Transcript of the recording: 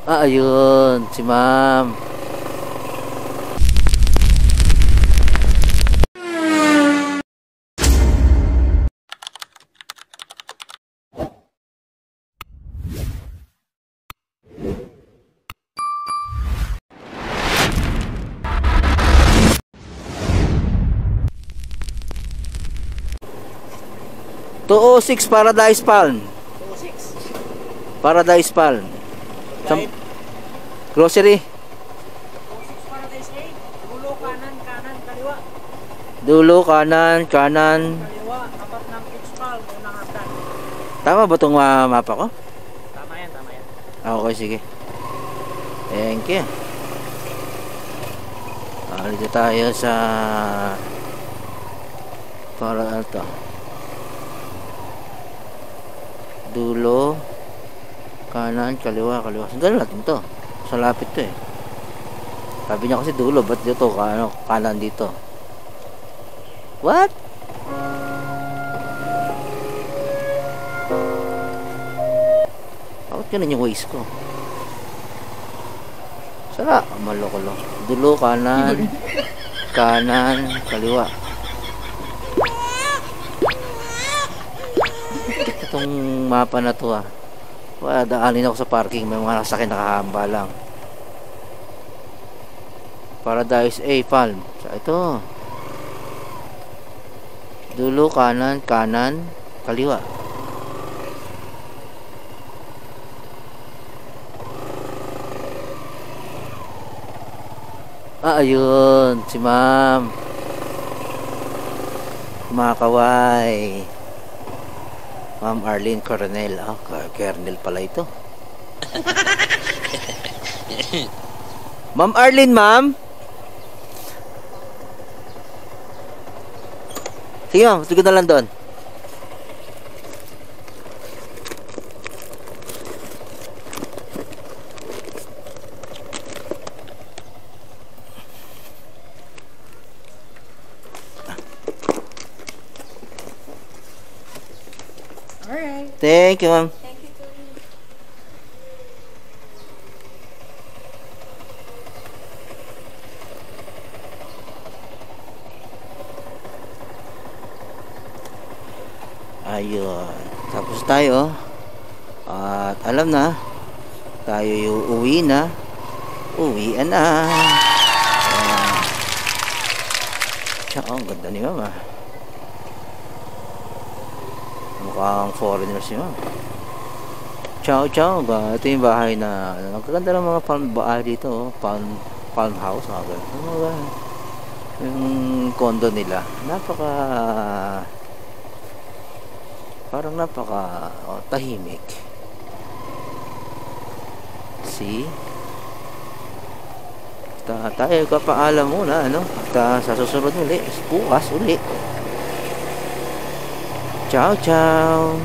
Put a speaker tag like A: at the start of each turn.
A: Ayun, si ma'am. $206 Paradise Palm.
B: 206.
A: Paradise Palm.
B: Live.
A: Grocery.
B: 206 Paradise A. Dulo, kanan, kanan, kaliwa.
A: Dulo, kanan, kanan.
B: Kaliwa, tapat ng Pitch Palm, unang hagdan.
A: Tama ba itong mapa ko?
B: Tama yan, tama yan.
A: Okay, sige. Thank you. Dito tayo sa para ito. Dulo, kanan, kaliwa, kaliwa. Sandali natin to. Sa lapit to eh. Sabi niya kasi dulo, ba't dito kanan dito? What? Bakit ganun yung waist ko? Sara, maloko-lo. Dulo, kanan, kanan, kaliwa. Itong mapa na to daanin ako sa parking, may mga nasakyan nakahamba lang. Paradise A Palm. So ito. Dulo, kanan, kanan, kaliwa. Ayun, si ma'am. Makaway. Ma'am Arlene Coronel. Kernel pala ito. Ma'am Arlene, ma'am. Sige ma'am, sige na lang doon.
B: Alright.
A: Thank you, ma'am.
B: Thank you, Tony.
A: Ayun. Tapos tayo. At alam na. Tayo yung uwi na. Uwian na. Ang ganda ni mama. Mukhang foreigner si ma'am. Ciao, ciao. Ito yung bahay na nagkaganda ng mga bahay dito. Farmhouse. Yung condo nila. Parang napaka tahimik. See? Tayo kapaalam muna, ano? At sa susunod uli, bukas uli. Ciao, ciao.